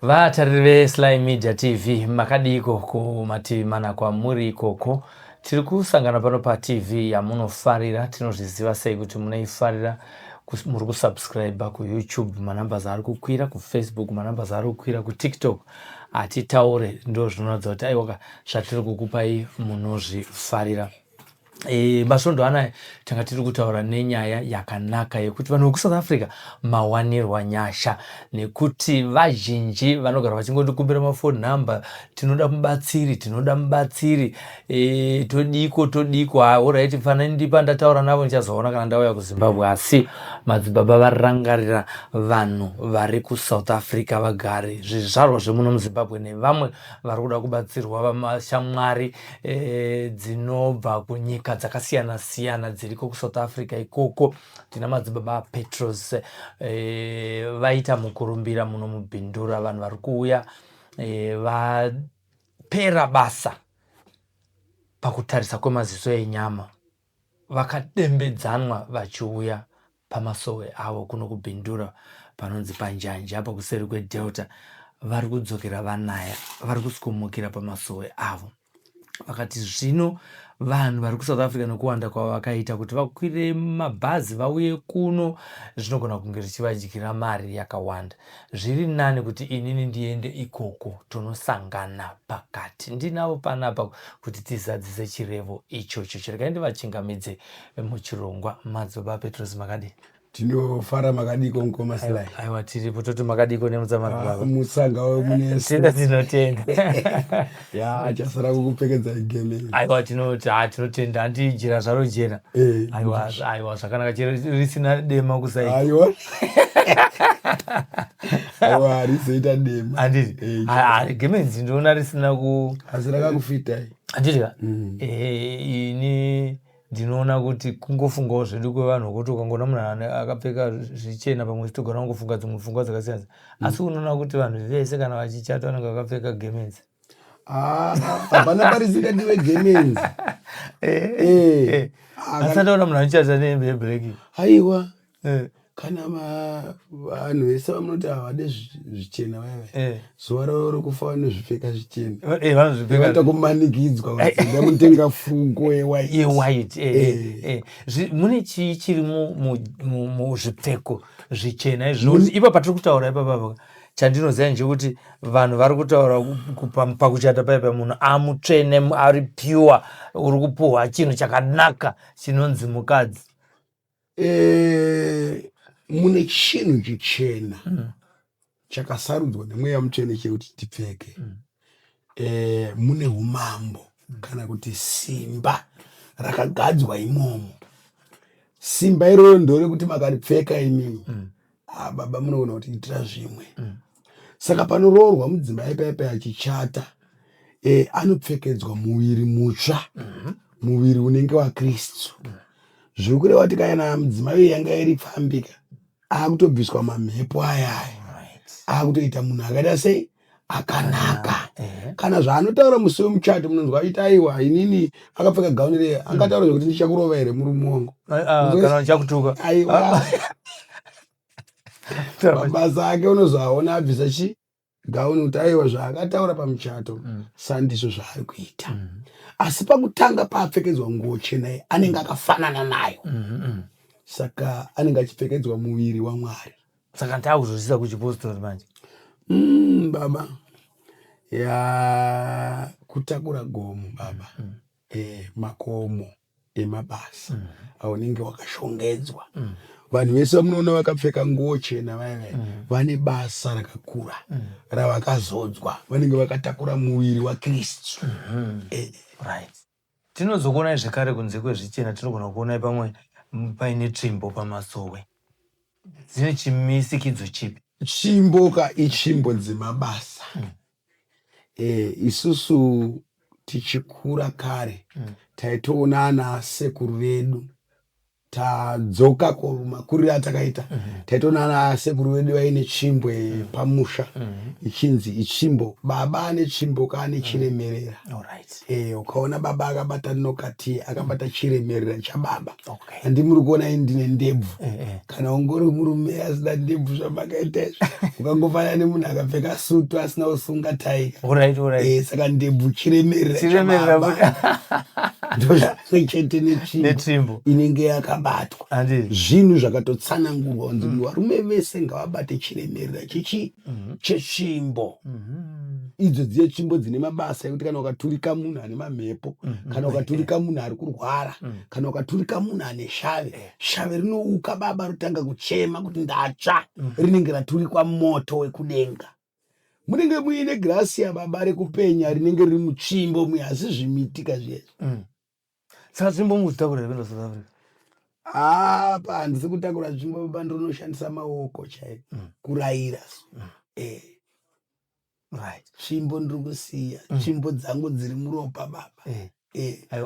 Vatariri veSly Media TV makadiko kumativi mana kwamuri ikoko. Tiri kusangana pano paTV yamunofarira. Tinozviziva sei kuti munoifarira. Muri kusubscribe kuYouTube, manambers ari kukwira, kuFacebook manambers ari kukwira, kuTikTok atitaure ndo zvinoratidza kuti aiwa zvatiri kukupai munozvifarira. Masvondo anaya tanga tiri kutaura nenyaya yakanaka yekuti vanhu vekuSouth Africa mawanirwa nyasha, nekuti vazhinji vanogara vachingondikumbira mafoni namba, tinoda mubatsiri, todiko alright, fana ndipa ndataura navo ndichazoona kana ndauya kuZimbabwe. Asi madzibaba varangarira vanhu vari kuSouth Africa vagare, zvizvarwa zvemuno muZimbabwe nevamwe vari kuda kubatsirwa, vamashamwari dzinobva kunyika dzakasiyana siyana dziriko kuSouth Africa ikoko. Tina madzibaba Petros vaita mukurumbira muno mubhindura, vanhu vari kuuya vapera basa pakutarisa kwemaziso enyama, vakadembedzanwa vachiuya pamasowe avo kuno kubhindura panonzi paNjanja apa kuseri kweDelta. Vari kudzokera vanaya, vari kusikumukira pamasowe avo. Vakati zvino vanhu vari kuSouth Africa nokuwanda kwavo vakaita kuti vakwire mabhazi vauye kuno, zvinogona kunge zvichivadyira mari yakawanda. Zviri nani kuti inini ndiende ikoko, tonosangana pakati ndinavo panapa kuti tizadzise chirevo ichocho. Chiregai ndivachingamidze muchirongwa. Madzibaba Petros makadi tinofara makadiko mukoma Sly. Aiwa, tiripo toti makadiko nemudzamadzibaba mutsanga wemunesi tinotenda. achasara kukupfekedza igeme. Aiwa, tinotenda, handijira zvaro jena. Aiwa, zvakanaka, risina dema kusai. Aiwa rizoita dema. Handiti gemenzi ndinoona risina asi rakakufitai. Handiti ini ndinoona kuti kungofungawo zvedu kwevanhu kuti ukangoona munhu akapfeka zvichena pamwe togona kungofunga dzimwe pfungwa dzakasiyana. Asi unoona kuti vanhu vese kana vachichata vanenge vakapfeka gemenzi. Hapana parisingadiwe gemenzi. Asi ndaona munhu achichata nehembe yebhureki. Aiwa, kana vanhu vese vamunoti havade zvichena vaiva, zuva ravo rokufa nezvipfeka zvichena, vanota kumanikidzwa kuti mutenga fungo yewaiti. Mune chii chiri muzvipfeko zvichena izvozvi? Ipa patiri kutaura ipapapa chandinoziva ndechekuti vanhu vari kutaura pakuchata paipa munhu amutsvene, ari pure, uri kupuhwa chinhu chakanaka chinonzi mukadzi. Mune chinhu chichena chakasarudzwa nemweya mutsvene chekuti tipfeke. Mune umambo kana kuti simba rakagadzwa imomo. Simba iroro ndorekuti makaripfeka imimi, baba munogona kuti itira zvimwe. Saka panoroorwa mudzimai paipa achichata, anopfekedzwa muviri mutsva, muviri unenge waKristu. Zviri kureva kuti kana mudzimai yanga iri pfambika, akutobviswa mamhepo ayaya, akutoita munhu akaita sei, akanaka. Kana zvaanotaura musi wemuchato munonzwa aita aiwa inini akapfeka gauni rei, angataura kuti ndichakurova here murume wangu, kana ndichakutuka. Aiwa mabasa ake unozoaona abvisa gauni kuti aiwa zvaakataura pamuchato sandizvo zvaari kuita. Asi pakutanga paapfekedzwa nguo chena iyi anenge akafanana nayo. Saka anenge achipfekedzwa muviri waMwari. Saka ndakuzozvisa kuchipostori manje. Baba kutakura gomo baba. Makomo emabasa aunenge wakashongedzwa. Vanhu vese vamunoona vakapfeka nguo chena vane basa rakakura ravakazodzwa, vanenge vakatakura muviri waKristu. Right. Tinozokuonai zvekare kunze kwezvichena, tinogona kuonai pamwe paine tsvimbo pamasowe. Dzine chimisikidzo chipi? Tsvimbo itsvimbo dzemabasa. Isusu tichikura kare taitoona ana sekuru vedu tadzoka kumakuriro atakaita taitoona ana sekuru vedu vaine chimbwe pamusha ichinzi ichimbo baba ane chimbo kaane chiremerera. Ukaona baba akabata nokati akabata chiremerera chababa handi muri kuona ndine ndebvu kana ungori murume asina ndebvu zvamakaita izvi ukangofanana nemunhu akapfeka sutu asina kusunga tai saka ndebvu chiremerera chababa ndochete netsvimbo inenge yakabatwa. Zvinhu zvakatotsanangurwa kunzi varume vese ngavabate chiremerera chetsvimbo. Idzo dziye tsvimbo dzine mabasa ekuti kana ukaturika munhu ane mamhepo kana ukaturika munhu ari kurwara kana ukaturika munhu ane shave rinouka baba rotanga kuchema kuti ndatsva rinenge raturikwa moto wekudenga. Munenge muine grasi yababa rekupenya rinenge riri mutsvimbo muya asi zvimitika zviyezvi. Saka tsvimbo muzitakura kwenda South Africa? Handisi kutakura tsvimbo baba ndinonoshandisa maoko chaiwo kurayira. Tsvimbo ndiri kusiya tsvimbo dzangu dziri muropa baba.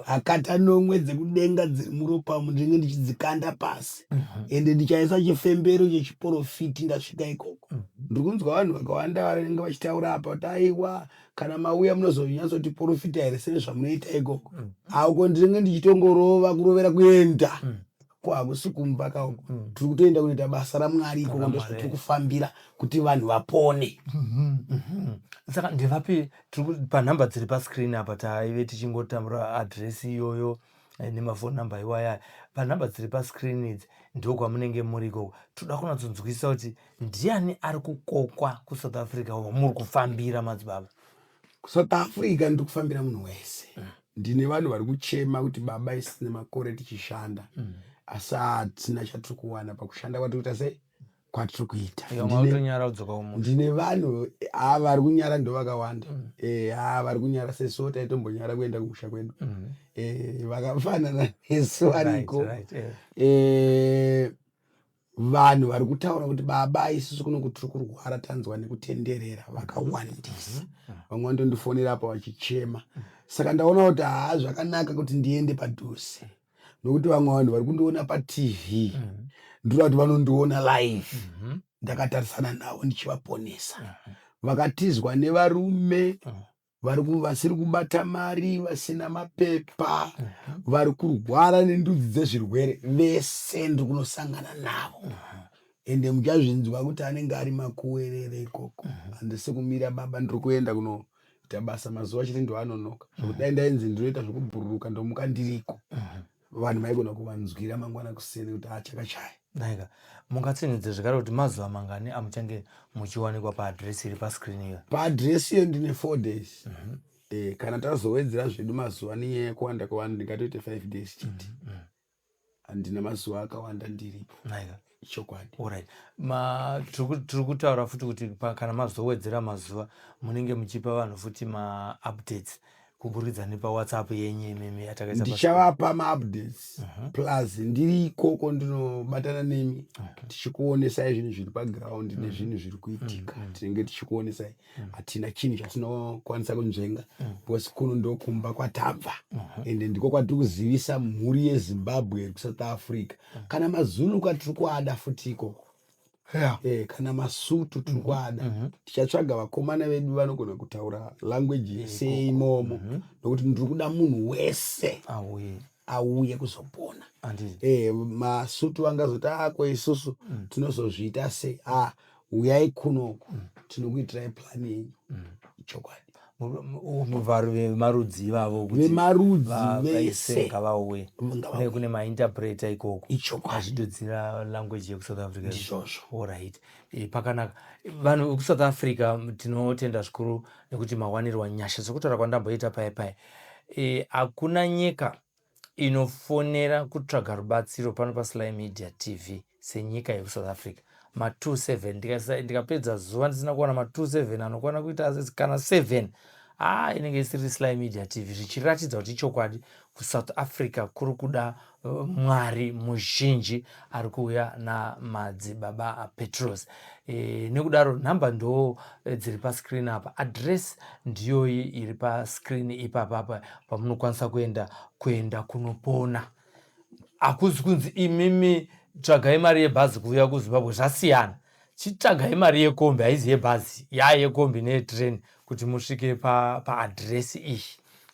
Akata nomwe dzekudenga dziri muropa ndinenge ndichidzikanda pasi ende ndichaisa chifembero chechiprofiti ndasvika ikoko. Ndiri kunzwa vanhu vakawanda vanenge vachitaura apa kuti aiwa kana mauya munozonyatsoti profita here sene zvamunoita ikoko. Auko ndinenge ndichitongorova kurovera kuenda hakusi kumbaka uko tiri kutoenda kunoita basa raMwari ikoko ndozvatiri kufambira kuti vanhu vapone. Saka ndevapi panhamba dziri pascreen apa taive tichingotambura adresi iyoyo nemafoni namba iwaya. Panhamba dziri pascreen idzi ndo kwamunenge muri ikoko. Toda kunatsonzwisisa kuti ndiani ari kukokwa kuSouth Africa wamuri kufambira madzibaba? kuSouth Africa ndiri kufambira munhu wese. Ndine vanhu vari kuchema kuti baba isina makore tichishanda asi hatina chatiri kuwana pakushanda kwatiri kuita sei kwatiri kuita. Ndine vanhu vari kunyara ndo vakawanda vari kunyara sesuwo taitombonyara kuenda kumusha kwedu vakafanana nesu variko. Vanhu vari kutaura kuti baba isusu kuno kutiri kurwara tanzwa nekutenderera vakawandisa. Vamwe vandondifonera apa vachichema. Saka ndaona kuti zvakanaka kuti ndiende padhuze nokuti vamwe vanhu vari kundiona paTV ndinoda kuti vanondiona live ndakatarisana navo ndichivaponesa. Vakatizwa nevarume vasiri kubata mari vasina mapepa vari kurwara nendudzi dzezvirwere vese ndiri kunosangana navo ende muchazvinzwa kuti anenge ari makuwerere ikoko. Handisi kumira baba ndiri kuenda kunoita basa mazuva chete ndoanonoka zvokuti dai ndainzi ndinoita zvokubhururuka ndomuka ndiriko vanhu vaigona kuvanzwira mangwana kuseni kuti chakachaya. Naika mungatsinidze zvakare kuti mazuva mangani amuchange muchiwanikwa paadresi iri pascreen iyo? Paadresi iyo ndine 4 days. Kana tazowedzera zvedu mazuva nenyaya yekuwanda kwavanhu ndingatoite 5 days chete. Handina mazuva akawanda ndiripo. Naika chokwadi. Alright. Tiri kutaura futi kuti kana mazowedzera mazuva munenge muchipa vanhu futi ma-updates kuburikidza nepaWhatsApp yenyu imimi yatakaisa. Ndichavapa ma-updates plus ndiri ikoko ndinobatana nemi tichikuonesai zvinhu zviri paground nezvinhu zviri kuitika tinenge tichikuonesai. Hatina chinhu chatinokwanisa kunzvenga because kuno ndokumba kwatabva ende ndiko kwatiri kuzivisa mhuri yeZimbabwe kuSouth Africa. Kana mazulu kwatiri kuada futi ikoko. Kana masutu tiri kuada tichatsvaga vakomana vedu vanogona kutaura language yese imomo nokuti ndiri kuda munhu wese auye kuzopona. Masutu vangazoti ko isusu tinozozviita sei uyai kunoko tinokuitirai plani yenyu. Chokwadi. Vemarudzi ivavo vemarudzi vese ngavauye kune mainterpreter ikoko achidodzera language yekuSouth Africa. Alright. Pakanaka vanhu vekuSouth Africa tinotenda zvikuru nekuti mawanirwa nyasha dzokutaura kwandamboita paya hakuna nyika inofonera kutsvaga rubatsiro pano paSly Media TV senyika yekuSouth Africa. Ma27 ndikapedza zuva ndisina kuona ma27 anokwana kuita kana 7 inenge isiri Sly Media TV zvichiratidza kuti chokwadi kuSouth Africa kuri kuda Mwari muzhinji ari kuuya namadzibaba aPetros. Nekudaro nhamba ndo dziri pascreen apa, address ndiyo iri pascreen ipapa pamunokwanisa kuenda kunopona. hakuzi kunzi imimi tsvagai mari yebhazi kuuya kuzimbabwe, zvasiyana. Chitsvagai mari yekombi, haizi yebhazi, yekombi neyetreni kuti musvike paadhiresi iyi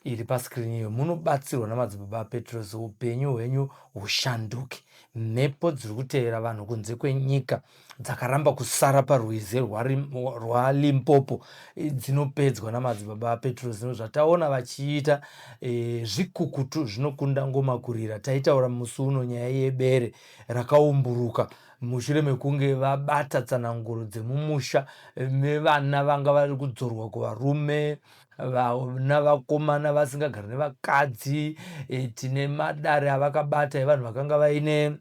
iri paskirini iyo. Munobatsirwa namadzibaba aPetros, upenyu hwenyu hushanduke. Mhepo dziri kutevera vanhu kunze kwenyika dzakaramba kusara parwizi rwaLimpopo dzinopedzwa namadzibaba aPetros. Zvino zvataona vachiita zvikukutu zvinokunda ngoma kurira. Taitaura musi uno nyaya yebere rakaumburuka mushure mekunge vabata tsananguro dzemumusha nevana vanga vari kudzorwa kuvarume, vana vakomana vasingagari nevakadzi. Tine madare avakabata evanhu vakanga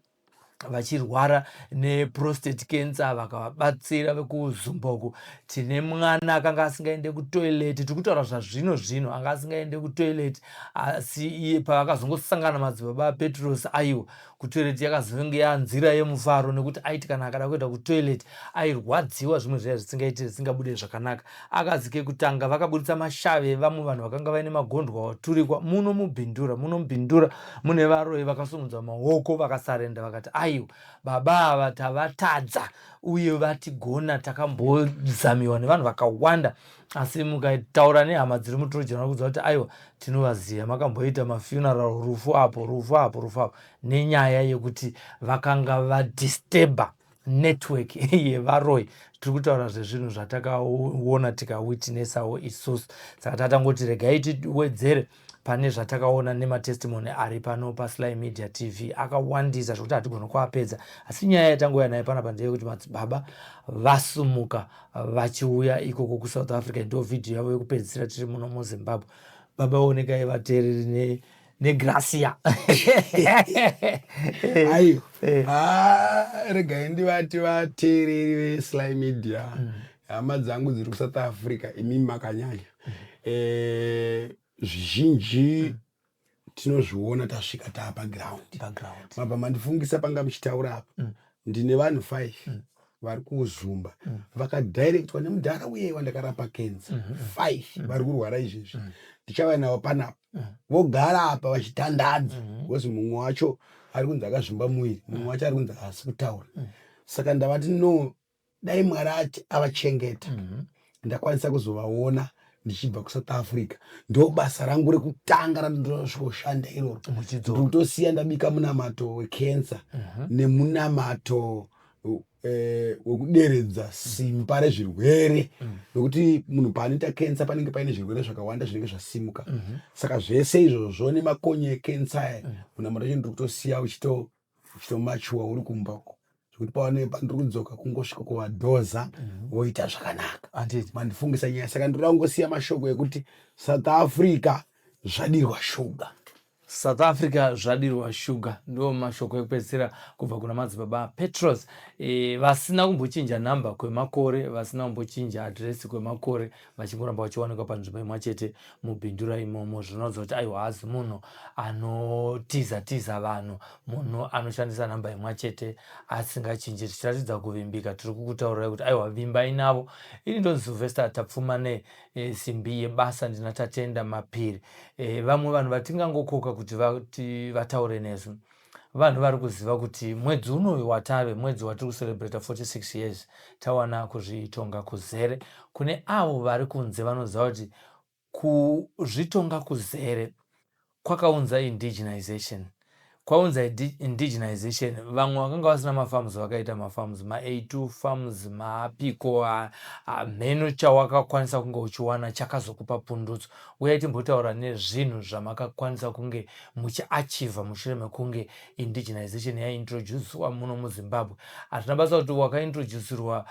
vachirwara neprostate cancer vakavabatsira vekuzumba uku. Tine mwana akanga asingaende kutoileti, tiri kutaura zvazvino anga asingaende kutoileti, asi iye pavakazongosangana madzibaba aPetros, aiwa kutoileti yakazonge yanzira yemufaro, nekuti aiti kana akada kuenda kutoileti airwadziwa zvimwe zvaya zvisingaiti zvisingabude zvakanaka. Akazi kekutanga vakabudisa mashave vamwe vanhu vakanga vaine magondwa waturikwa muno mubhindura mune varoi vakasumudza maoko vakasarenda vakati aiwa baba ava tavatadza uye vatigona, takambozamiwa nevanhu vakawanda, asi mukataura nehama dziri muTrojan vakudza kuti aiwa tinovaziva, makamboita mafuneral rufu apo nenyaya yekuti vakanga vadisteba network yevaroi. Tiri kutaura zvezvinhu zvatakaona tikawitnessawo isusu. Saka tatangoti regai tiwedzere pane zvatakaona nematestimony ari pano paSly Media TV akawandisa zvokuti hatigona kuapedza, asi nyaya yatangouya nayo panapa ndeyekuti madzibaba vasumuka vachiuya ikoko kuSouth Africa. Ndo vhidhiyo yavo yekupedzisira tiri muno muZimbabwe. Baba onekai vateereri neGracia. Aiyo. Regai ndivati vateereri veSly Media. Hama dzangu dziri kuSouth Africa, imimi makanyanya. Zvizhinji tinozviona tasvika tapaground. Mabva mandifungisa panga muchitaura apa. Ndine vanhu 5 vari kuzumba vakadhirektwa nemudhara uye wandakarapa cancer. 5 vari kurwara izvezvi. Ndichava navo panapa vogara apa vachitandadza, because mumwe wacho ari kunzi akazvimba muviri, mumwe wacho ari kunzi haasi kutaura. Saka ndavati no, dai Mwari ati avachengeta ndakwanisa kuzovaona ndichibva kuSouth Africa. Ndo basa rangu rekutanga randosvikoshanda iroro, ndotosiya ndabika munamato wecancer nemunamato wekuderedza simba rezvirwere, nokuti munhu paanoita cancer panenge paine zvirwere zvakawanda zvinenge zvasimuka. Saka zvese izvozvo nemakonye ecancer munamato wacho ndiri kutosiya uchitomachuwa uri kumba uko, zvekuti pandiri kudzoka kungosvika kuvadhoza voita zvakanaka. Mandifungisa nyaya. Saka ndinoda kungosiya mashoko ekuti South Africa zvadirwa shuga. South Africa zvadirwa shuga, ndo mashoko ekupedzisira kubva kuna madzibaba Petros. Vasina kumbochinja namba kwemakore, vasina kumbochinja adresi kwemakore, vachingoramba vachiwanikwa panzvimbo imwe chete mubhindura imomo. Zvinoudza kuti aiwa hazi munhu anotiza vanhu, munhu anoshandisa namba imwe chete asingachinji, tichiratidza kuvimbika. Tiri kukutaurirai kuti aiwa vimbai navo. Ini ndonzi Sylvester Tapfuma nesimbi yebasa ndina Tatenda Mapiri. Vamwe vanhu vatingangokoka kuti vataure nezvo, vanhu vari kuziva kuti mwedzi unoyu watave mwedzi watiri kucelebrata 46 years tawana kuzvitonga kuzere. Kune avo vari kunze vanoziva kuti kuzvitonga kuzere kwakaunza indigenization. Kwaunza indigenization, vamwe vakanga vasina mafarms vakaita mafarms, ma A2 farms, maapiko, mheno chawakakwanisa kunge uchiwana chakazokupa pundutso. Uye timbotaura nezvinhu zvamakakwanisa kunge muchiachiva mushure mekunge indigenization yaintroducewa muno muZimbabwe. Hatina basa kuti wakaintroducerwa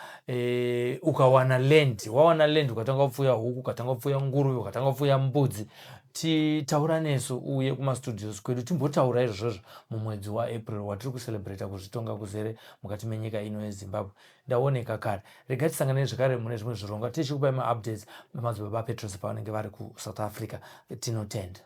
ukawana land, wawana land ukatanga kupfuya huku, ukatanga kupfuya nguruve, ukatanga kupfuya mbudzi. Titaura nesu uye kumastudios kwedu timbotaura izvozvo mumwedzi waApril watiri kucelebrata kuzvitonga kuzere mukati menyika ino yeZimbabwe. Ndaoneka kare. Regai tisangane zvakare mune zvimwe zvirongwa tichikupai maupdates namadzibaba aPetros pavanenge vari kuSouth Africa. Tinotenda.